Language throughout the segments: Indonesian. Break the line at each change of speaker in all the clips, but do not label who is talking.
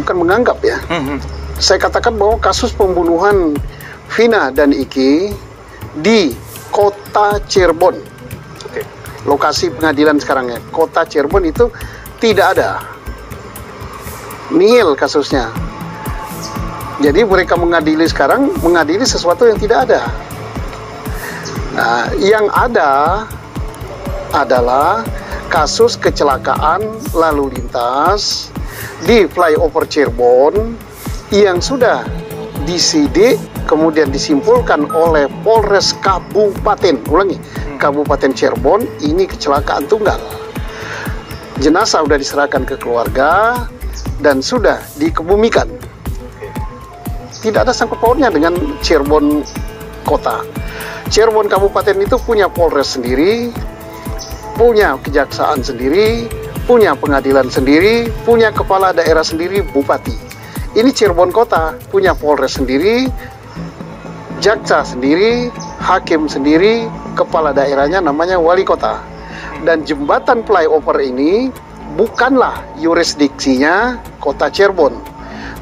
bukan menganggap ya. Saya katakan bahwa kasus pembunuhan Vina dan Iki di kota Cirebon, lokasi pengadilan sekarang ya, kota Cirebon itu tidak ada, nihil kasusnya. Jadi mereka mengadili sekarang, mengadili sesuatu yang tidak ada. Nah, yang ada adalah kasus kecelakaan lalu lintas di flyover Cirebon yang sudah disidik, kemudian disimpulkan oleh Polres Kabupaten, Kabupaten Cirebon, ini kecelakaan tunggal. Jenazah sudah diserahkan ke keluarga dan sudah dikebumikan. Tidak ada sangkut pautnya dengan Cirebon kota. Cirebon Kabupaten itu punya Polres sendiri, punya kejaksaan sendiri, punya pengadilan sendiri, punya kepala daerah sendiri, bupati. Ini Cirebon kota punya Polres sendiri, jaksa sendiri, hakim sendiri, kepala daerahnya namanya wali kota. Dan jembatan flyover ini bukanlah yurisdiksinya kota Cirebon,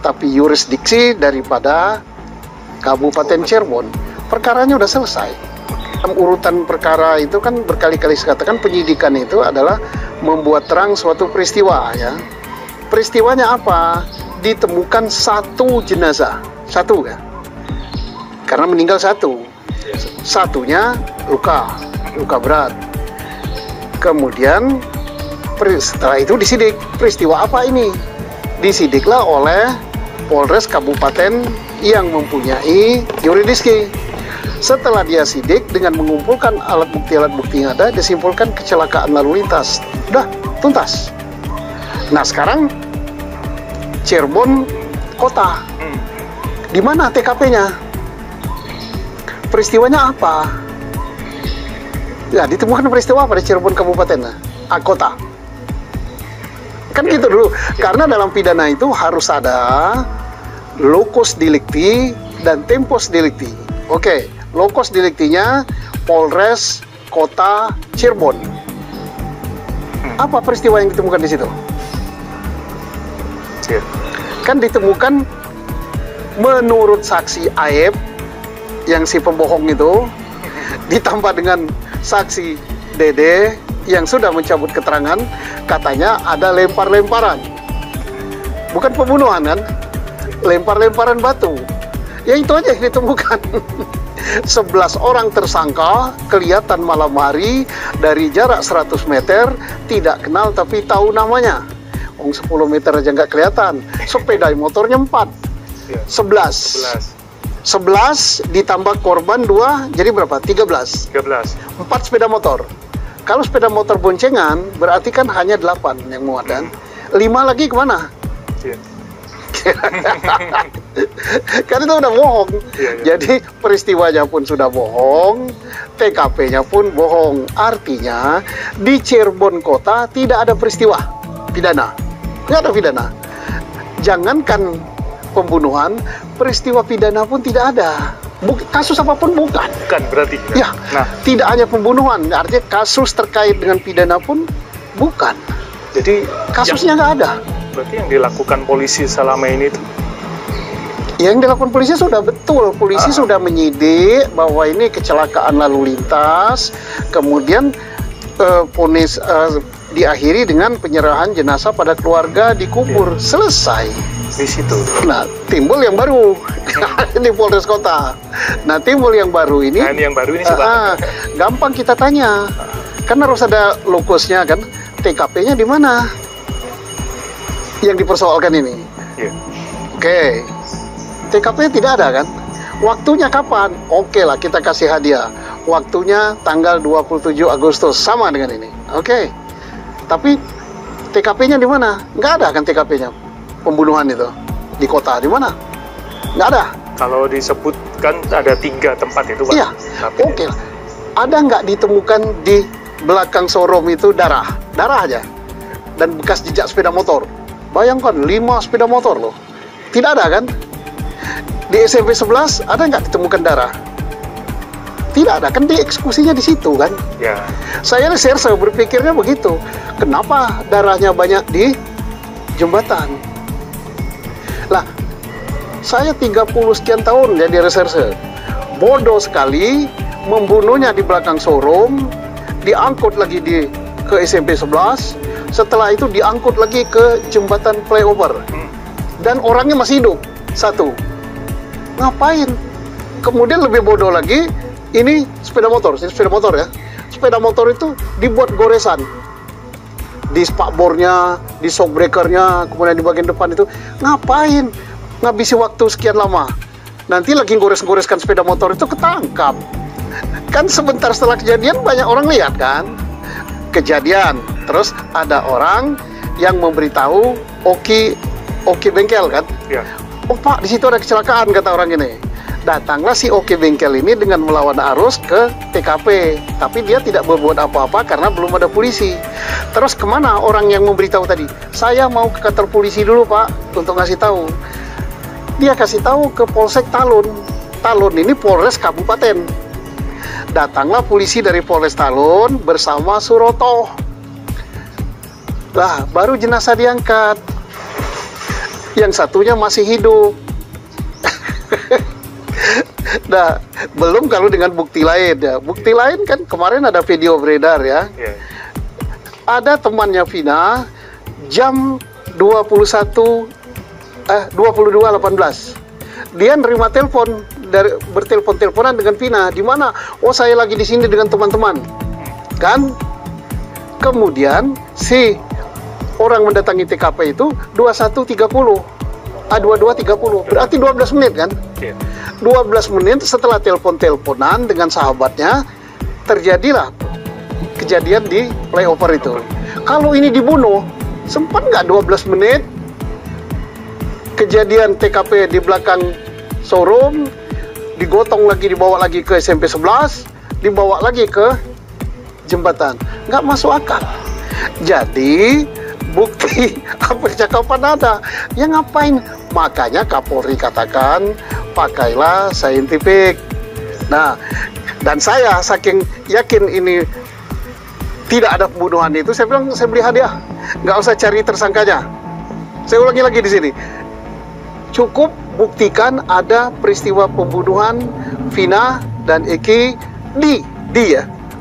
tapi yurisdiksi daripada Kabupaten Cirebon. Perkaranya udah selesai. Urutan perkara itu kan berkali-kali saya katakan, penyidikan itu adalah membuat terang suatu peristiwa ya. Peristiwanya apa? Ditemukan satu jenazah, satu ya. Karena meninggal satu. Satunya luka berat. Kemudian setelah itu disidik. Peristiwa apa ini? Disidiklah oleh Polres Kabupaten yang mempunyai yurisdiksi. Setelah dia sidik dengan mengumpulkan alat bukti yang ada, disimpulkan kecelakaan lalu lintas. Udah, tuntas. Nah, sekarang Cirebon kota. Di mana TKP-nya? Peristiwanya apa? Ya, ditemukan peristiwa apa di Cirebon Kabupaten, kota. Kan gitu dulu. Karena dalam pidana itu harus ada locus delicti dan tempus delicti. Oke, locus delictinya Polres Kota Cirebon. Apa peristiwa yang ditemukan di situ? Kan ditemukan menurut saksi Aep yang si pembohong itu, ditambah dengan saksi Dede yang sudah mencabut keterangan, katanya ada lempar-lemparan. Bukan pembunuhan kan? Lempar-lemparan batu. Ya itu aja yang ditemukan. 11 orang tersangka kelihatan malam hari dari jarak 100 meter, tidak kenal tapi tahu namanya. 10 meter aja nggak kelihatan. Sepeda motornya 4. 11 ditambah korban 2, jadi berapa? 13. 4 sepeda motor. Kalau sepeda motor boncengan berarti kan hanya 8 yang muat kan? 5 lagi kemana? Kan itu udah bohong. Jadi peristiwanya pun sudah bohong, TKP-nya pun bohong. Artinya di Cirebon kota tidak ada peristiwa pidana. Nggak ada pidana. Jangankan pembunuhan, peristiwa pidana pun tidak ada. Kasus apapun bukan
berarti
ya. Nah, tidak hanya pembunuhan, artinya kasus terkait dengan pidana pun bukan.
Jadi
kasusnya nggak ada.
Berarti yang dilakukan polisi selama ini itu?
Yang dilakukan polisi sudah betul. Polisi sudah menyidik bahwa ini kecelakaan lalu lintas, kemudian vonis diakhiri dengan penyerahan jenazah pada keluarga, dikubur, selesai.
Di situ.
Nah, timbul yang baru di Polres Kota. Nah, timbul yang baru ini.
Nah, ini yang baru ini
gampang kita tanya. Kan harus ada lokusnya kan. TKP-nya di mana? Yang dipersoalkan ini. Oke. TKP-nya tidak ada kan? Waktunya kapan? Oke lah, kita kasih hadiah. Waktunya tanggal 27 Agustus, sama dengan ini. Oke. Tapi TKP-nya di mana? Nggak ada kan TKP-nya. Pembunuhan itu di kota di mana? Nggak ada.
Kalau disebutkan ada 3 tempat itu, Pak.
Iya. Oke. Ada nggak ditemukan di belakang showroom itu darah aja dan bekas jejak sepeda motor? Bayangkan 5 sepeda motor loh. Tidak ada kan? Di SMP 11 ada nggak ditemukan darah? Tidak ada kan, dieksekusinya di situ kan?
Ya.
Saya berpikirnya begitu. Kenapa darahnya banyak di jembatan? Lah, saya 30 sekian tahun jadi reserse. Bodoh sekali, membunuhnya di belakang showroom, diangkut lagi ke SMP 11, setelah itu diangkut lagi ke jembatan flyover. Dan orangnya masih hidup, satu. Ngapain? Kemudian lebih bodoh lagi, ini sepeda motor ya. Sepeda motor itu dibuat goresan. Di spakbornya, di shockbreakernya, kemudian di bagian depan itu. Ngapain? Ngabisi waktu sekian lama. Nanti lagi gores-goreskan sepeda motor itu ketangkap. Kan sebentar setelah kejadian banyak orang lihat kan. Kejadian. Terus ada orang yang memberitahu Oki bengkel kan.
Ya.
Oh Pak, di situ ada kecelakaan, kata orang ini. Datanglah si Oki bengkel ini dengan melawan arus ke TKP. Tapi dia tidak berbuat apa-apa karena belum ada polisi. Terus kemana orang yang memberitahu tadi? Saya mau ke kantor polisi dulu Pak, untuk ngasih tahu. Dia kasih tahu ke Polsek Talun. Talun ini Polres Kabupaten. Datanglah polisi dari Polres Talun bersama Suroto. Lah, baru jenazah diangkat. Yang satunya masih hidup. Nah, belum kalau dengan bukti lain ya. Bukti lain kan kemarin ada video beredar ya.
Yeah.
Ada temannya Vina jam 22.18. Dia nerima telepon dari bertelepon-teleponan dengan Vina. Di mana? Oh, saya lagi di sini dengan teman-teman. Kan? Kemudian si orang mendatangi TKP itu 22.30. 22.30. Berarti 12 menit kan?
Yeah.
12 menit setelah telepon-teleponan dengan sahabatnya, terjadilah kejadian di flyover itu. Kalau ini dibunuh, sempat nggak 12 menit? Kejadian TKP di belakang showroom, digotong lagi, dibawa lagi ke SMP 11, dibawa lagi ke jembatan. Nggak masuk akal. Jadi, bukti apa percakapan ada. Ya ngapain? Makanya Kapolri katakan, pakailah saintifik. Nah, dan saya saking yakin ini tidak ada pembunuhan itu, saya bilang saya beli hadiah. Nggak usah cari tersangkanya. Saya ulangi lagi di sini. Cukup buktikan ada peristiwa pembunuhan Vina dan Eki di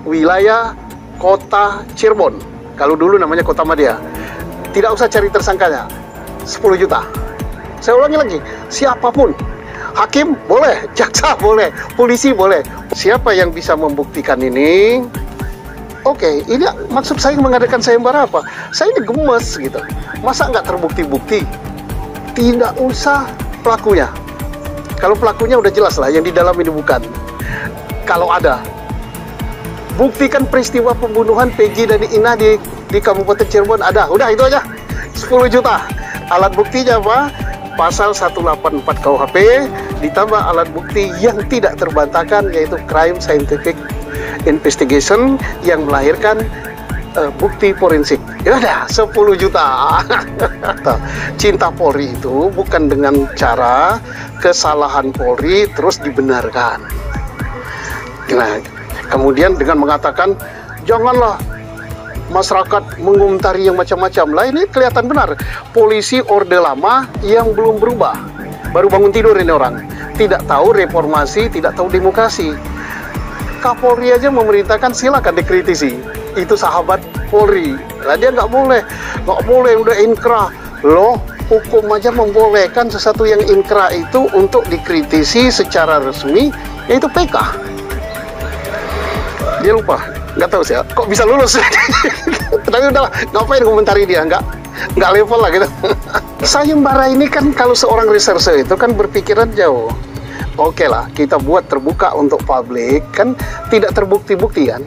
wilayah kota Cirebon. Kalau dulu namanya Kota Madia. Tidak usah cari tersangkanya. 10 juta. Saya ulangi lagi. Siapapun. Hakim boleh, jaksa boleh, polisi boleh. Siapa yang bisa membuktikan ini? Oke, ini maksud saya mengadakan sayembara apa? Saya ini gemes gitu. Masa nggak terbukti-bukti? Tidak usah pelakunya. Kalau pelakunya udah jelas lah, yang di dalam ini bukan. Kalau ada, buktikan peristiwa pembunuhan Peggy dan Ina di Kabupaten Cirebon ada. Udah itu aja. 10 juta. Alat buktinya apa? Pasal 184 KUHP ditambah alat bukti yang tidak terbantahkan, yaitu crime scientific investigation yang melahirkan bukti forensik. Ya udah, 10 juta. Cinta Polri itu bukan dengan cara kesalahan Polri terus dibenarkan. Nah, kemudian dengan mengatakan janganlah masyarakat mengomentari yang macam-macam. Lah ini kelihatan benar polisi orde lama yang belum berubah. Baru bangun tidur ini orang. Tidak tahu reformasi, tidak tahu demokrasi. Kapolri aja memerintahkan silakan dikritisi. Itu sahabat Polri. Lah dia nggak boleh udah inkrah. Loh, hukum aja membolehkan sesuatu yang inkrah itu untuk dikritisi secara resmi, yaitu PK. Dia lupa, nggak tahu sih, kok bisa lulus. Tapi udahlah, ngapain komentari dia, nggak level lah gitu. Sayembara ini kan kalau seorang reserse itu kan berpikiran jauh. Oke lah, kita buat terbuka untuk publik, kan tidak terbukti-bukti kan.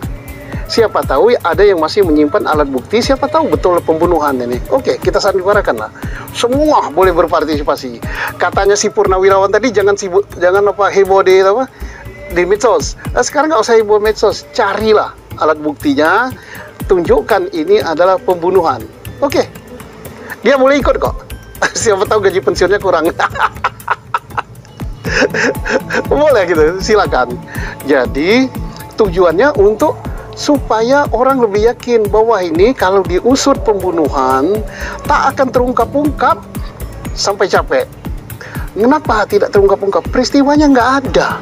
Siapa tahu ada yang masih menyimpan alat bukti, siapa tahu betul pembunuhan ini. Oke, kita sandiwarakan lah. Semua boleh berpartisipasi. Katanya si Purnawirawan tadi jangan heboh di medsos. Nah, sekarang nggak usah heboh medsos, carilah alat buktinya, tunjukkan ini adalah pembunuhan. Oke, dia boleh ikut kok. Siapa tahu gaji pensiunnya kurang. Boleh gitu, silakan. Jadi tujuannya untuk supaya orang lebih yakin bahwa ini kalau diusut pembunuhan tak akan terungkap-ungkap sampai capek. Kenapa tidak terungkap-ungkap? Peristiwanya nggak ada.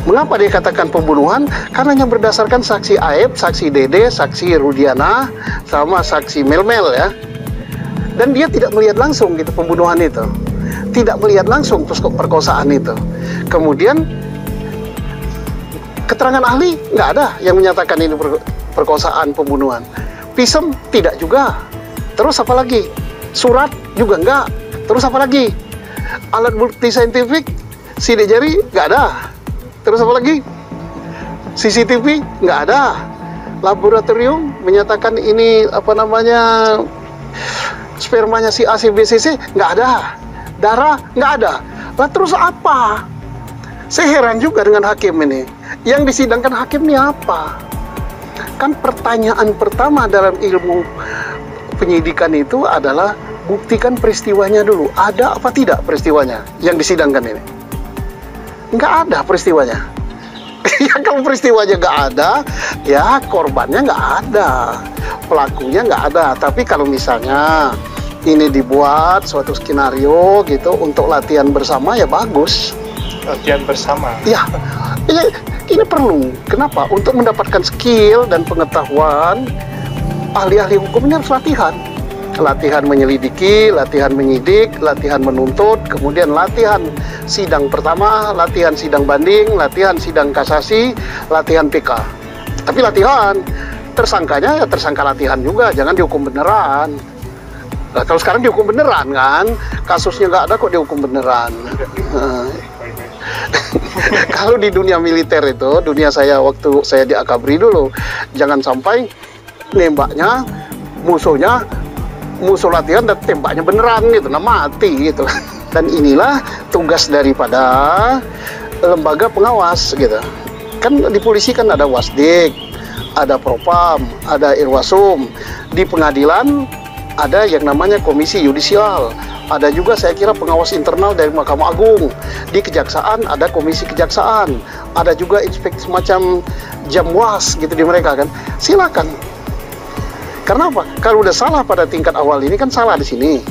Mengapa dia katakan pembunuhan? Karena hanya berdasarkan saksi Aep, saksi Dede, saksi Rudiana, sama saksi Melmel ya. Dan dia tidak melihat langsung gitu pembunuhan itu. Tidak melihat langsung perkosaan itu. Kemudian keterangan ahli nggak ada yang menyatakan ini perkosaan, pembunuhan. Visum tidak juga. Terus apa lagi? Surat juga nggak. Terus apa lagi? Alat bukti saintifik, sidik jari nggak ada. Terus apa lagi? CCTV nggak ada. Laboratorium menyatakan ini apa namanya spermanya si A, si B, si C nggak ada. Darah nggak ada. Lah terus apa? Saya heran juga dengan hakim ini. Yang disidangkan hakim ini apa? Kan pertanyaan pertama dalam ilmu penyidikan itu adalah buktikan peristiwanya dulu. Ada apa tidak peristiwanya yang disidangkan ini? Nggak ada peristiwanya. Ya kalau peristiwanya nggak ada, ya korbannya nggak ada, pelakunya nggak ada. Tapi kalau misalnya ini dibuat suatu skenario gitu untuk latihan bersama, ya bagus.
Latihan bersama.
Ya, ini perlu. Kenapa? Untuk mendapatkan skill dan pengetahuan, ahli-ahli hukum ini harus latihan. Latihan menyelidiki, latihan menyidik, latihan menuntut, kemudian latihan sidang pertama, latihan sidang banding, latihan sidang kasasi, latihan PK. Tapi latihan, tersangkanya ya tersangka latihan juga, jangan dihukum beneran. Nah, kalau sekarang dihukum beneran kan, kasusnya nggak ada kok dihukum beneran. Kalau di dunia militer itu, dunia saya waktu saya di Akabri dulu, jangan sampai nembaknya musuh latihan dan tembaknya beneran gitu, nah mati gitu. Dan inilah tugas daripada lembaga pengawas gitu. Kan di polisi kan ada Wasdik, ada Propam, ada Irwasum. Di pengadilan ada yang namanya komisi yudisial. Ada juga saya kira pengawas internal dari Mahkamah Agung. Di kejaksaan ada komisi kejaksaan. Ada juga inspeksi semacam jamwas gitu di mereka kan. Silakan. Karena apa? Kalau udah salah pada tingkat awal ini kan salah di sini.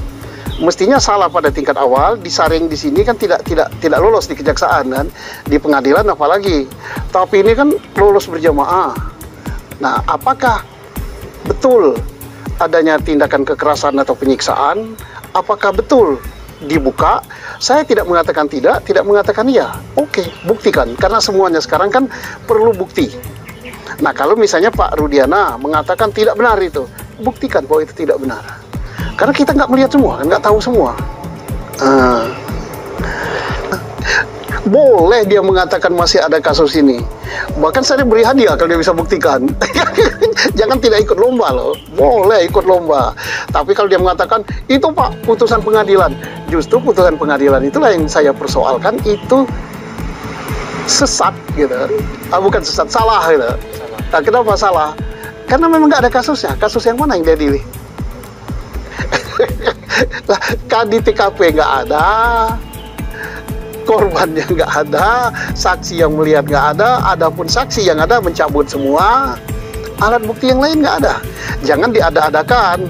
Mestinya salah pada tingkat awal, disaring di sini kan tidak lolos di kejaksaan kan. Di pengadilan apalagi. Tapi ini kan lolos berjamaah. Nah, apakah betul adanya tindakan kekerasan atau penyiksaan? Apakah betul dibuka? Saya tidak mengatakan tidak mengatakan iya. Oke, buktikan. Karena semuanya sekarang kan perlu bukti. Nah, kalau misalnya Pak Rudiana mengatakan tidak benar itu, buktikan bahwa itu tidak benar. Karena kita nggak melihat semua, nggak tahu semua. Boleh dia mengatakan masih ada kasus ini. Bahkan saya beri hadiah kalau dia bisa buktikan. Jangan tidak ikut lomba loh. Boleh ikut lomba. Tapi kalau dia mengatakan, itu Pak, putusan pengadilan. Justru putusan pengadilan itulah yang saya persoalkan, itu sesat gitu. Bukan sesat, salah gitu. Nah, kenapa salah? Karena memang nggak ada kasusnya. Kasus yang mana yang dia pilih? Lah, di TKP nggak ada, korbannya nggak ada, saksi yang melihat nggak ada, adapun saksi yang ada mencabut semua, alat bukti yang lain nggak ada. Jangan diada-adakan.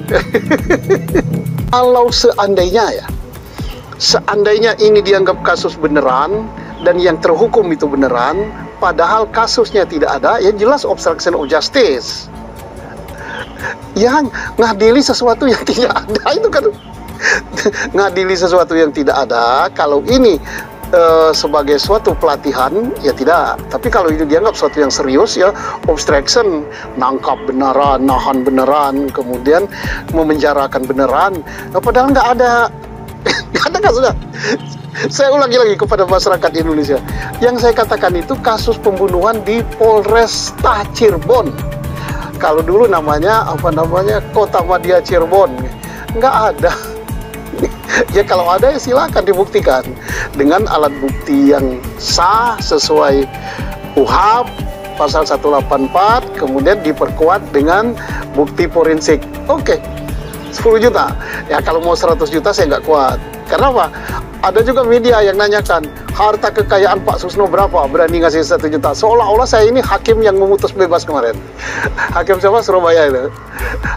Kalau seandainya ini dianggap kasus beneran dan yang terhukum itu beneran, padahal kasusnya tidak ada, ya jelas obstruction of justice. Yang ngadili sesuatu yang tidak ada itu kan ngadili sesuatu yang tidak ada. Kalau ini sebagai suatu pelatihan, ya tidak. Tapi kalau itu dianggap suatu yang serius, ya obstruction, nangkap beneran, nahan beneran, kemudian memenjarakan beneran. Nah, padahal nggak ada kasusnya. Saya ulangi lagi kepada masyarakat Indonesia. Yang saya katakan itu kasus pembunuhan di Polresta Cirebon. Kalau dulu namanya Kota Madya Cirebon, nggak ada. Ya kalau ada ya silakan dibuktikan dengan alat bukti yang sah sesuai UHAP pasal 184, kemudian diperkuat dengan bukti forensik. Oke, 10 juta. Ya kalau mau 100 juta saya nggak kuat. Karena apa? Ada juga media yang nanyakan, harta kekayaan Pak Susno berapa? Berani ngasih 1 juta. Seolah-olah saya ini hakim yang memutus bebas kemarin. Hakim siapa? Surabaya itu.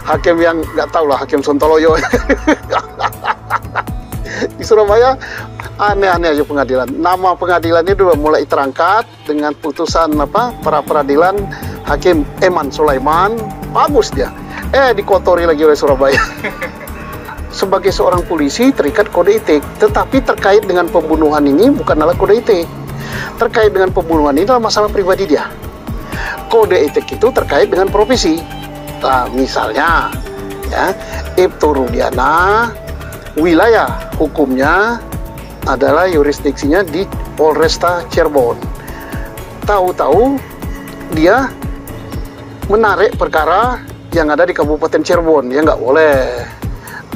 Hakim yang nggak tahu lah, Hakim Sontoloyo. Surabaya aneh-aneh aja pengadilan. Nama pengadilannya dulu mulai terangkat dengan putusan pra peradilan Hakim Eman Sulaiman, bagus dia. Dikotori lagi oleh Surabaya. Sebagai seorang polisi terikat kode etik, tetapi terkait dengan pembunuhan ini bukanlah kode etik. Terkait dengan pembunuhan ini adalah masalah pribadi dia. Kode etik itu terkait dengan profesi. Nah, misalnya ya, Ibtu Rudiana wilayah hukumnya adalah yurisdiksinya di Polresta Cirebon. Tahu-tahu dia menarik perkara yang ada di Kabupaten Cirebon, ya nggak boleh.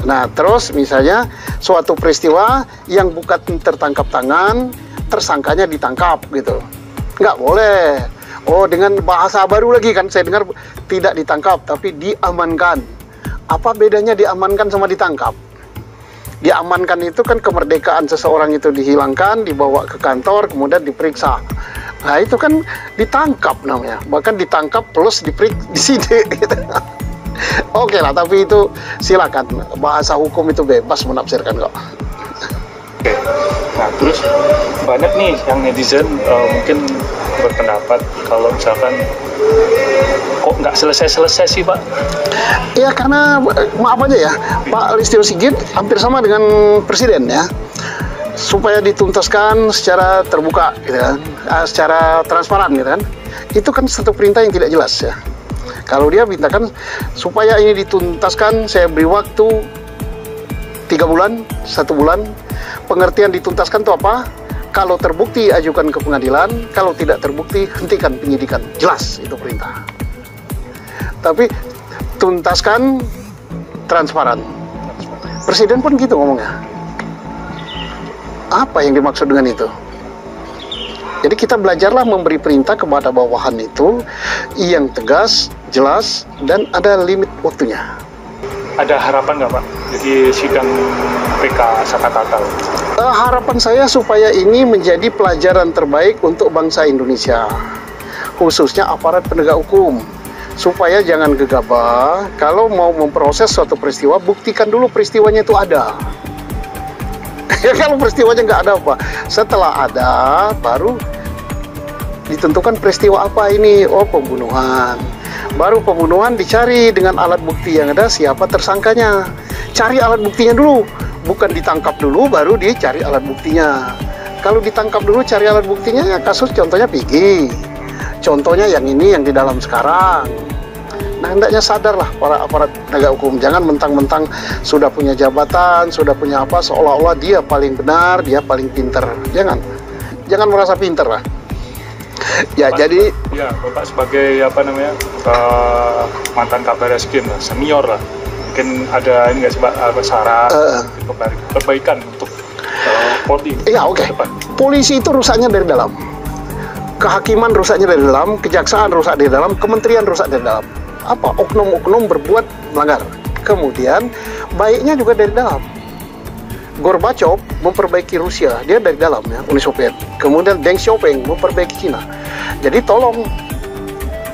Nah, terus misalnya suatu peristiwa yang bukan tertangkap tangan, tersangkanya ditangkap gitu, nggak boleh. Oh, dengan bahasa baru lagi kan, saya dengar tidak ditangkap tapi diamankan. Apa bedanya diamankan sama ditangkap? Diamankan itu kan kemerdekaan seseorang itu dihilangkan, dibawa ke kantor, kemudian diperiksa. Nah, itu kan ditangkap namanya. Bahkan ditangkap plus disidik gitu. Oke lah, tapi itu silakan. Bahasa hukum itu bebas menafsirkan kok.
Oke. Nah, terus banyak nih yang netizen mungkin berpendapat kalau misalkan kok nggak selesai-selesai sih, Pak?
Ya karena maaf aja ya, Pak Listio Sigit hampir sama dengan Presiden ya, supaya dituntaskan secara terbuka gitu kan, secara transparan gitu kan. Itu kan satu perintah yang tidak jelas ya. Kalau dia mintakan supaya ini dituntaskan, saya beri waktu 3 bulan, 1 bulan. Pengertian dituntaskan itu apa? Kalau terbukti ajukan ke pengadilan, kalau tidak terbukti hentikan penyidikan. Jelas itu perintah. Tapi tuntaskan transparan. Presiden pun gitu ngomongnya. Apa yang dimaksud dengan itu? Jadi kita belajarlah memberi perintah kepada bawahan itu yang tegas, jelas, dan ada limit waktunya.
Ada harapan nggak, Pak? Jadi sidang PK Sakatatal.
Harapan saya supaya ini menjadi pelajaran terbaik untuk bangsa Indonesia, khususnya aparat penegak hukum, supaya jangan gegabah. Kalau mau memproses suatu peristiwa, buktikan dulu peristiwanya itu ada. Ya kalau peristiwanya nggak ada apa, setelah ada baru ditentukan peristiwa apa ini. Oh, pembunuhan. Baru pembunuhan dicari dengan alat bukti yang ada, siapa tersangkanya. Cari alat buktinya dulu, bukan ditangkap dulu baru dicari alat buktinya. Kalau ditangkap dulu cari alat buktinya, ya kasus contohnya Pigi, contohnya yang ini yang di dalam sekarang. Nah, hendaknya sadarlah para aparat penegak hukum, jangan mentang-mentang sudah punya jabatan, sudah punya apa, seolah-olah dia paling benar, dia paling pinter. Jangan merasa pinter lah. Ya,
Bapak,
jadi
ya, Bapak sebagai mantan Kabar Eskrim lah, senior lah, mungkin ada ini nggak sih, Pak, saran perbaikan untuk Polri?
ya oke. Polisi itu rusaknya dari dalam, kehakiman rusaknya dari dalam, kejaksaan rusak dari dalam, kementerian rusak dari dalam. Apa? Oknum-oknum berbuat melanggar. Kemudian baiknya juga dari dalam. Gorbachev memperbaiki Rusia, dia dari dalam ya, Uni Soviet. Kemudian Deng Xiaoping memperbaiki Cina. Jadi tolong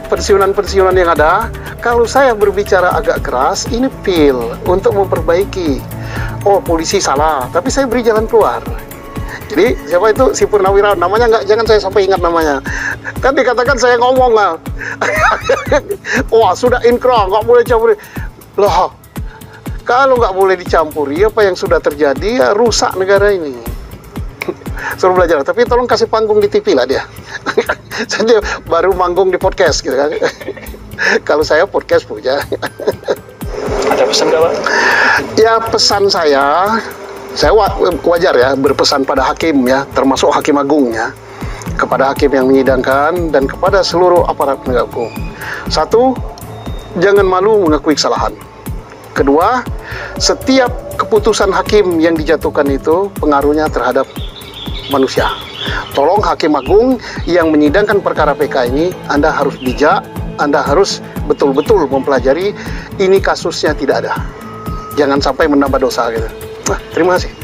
pensiunan-pensiunan yang ada, kalau saya berbicara agak keras, ini feel untuk memperbaiki. Oh, polisi salah, tapi saya beri jalan keluar. Jadi siapa itu, si Purnawirawan, namanya jangan saya sampai ingat namanya. Kan dikatakan saya ngomong lah. Wah, sudah inkrah, nggak boleh campur. Loh, kalau nggak boleh dicampuri, apa yang sudah terjadi, ya rusak negara ini. Suruh belajar, tapi tolong kasih panggung di TV lah dia. Saya baru manggung di podcast gitu kan. Kalau saya podcast punya.
Ada pesan nggak, Pak?
Ya, pesan saya wajar ya berpesan pada hakim ya, termasuk Hakim Agung ya, kepada hakim yang menyidangkan dan kepada seluruh aparat penegak hukum. 1, jangan malu mengakui kesalahan. Kedua, setiap keputusan hakim yang dijatuhkan itu pengaruhnya terhadap manusia. Tolong Hakim Agung yang menyidangkan perkara PK ini, Anda harus bijak, Anda harus betul-betul mempelajari ini kasusnya tidak ada. Jangan sampai menambah dosa gitu. Terima kasih.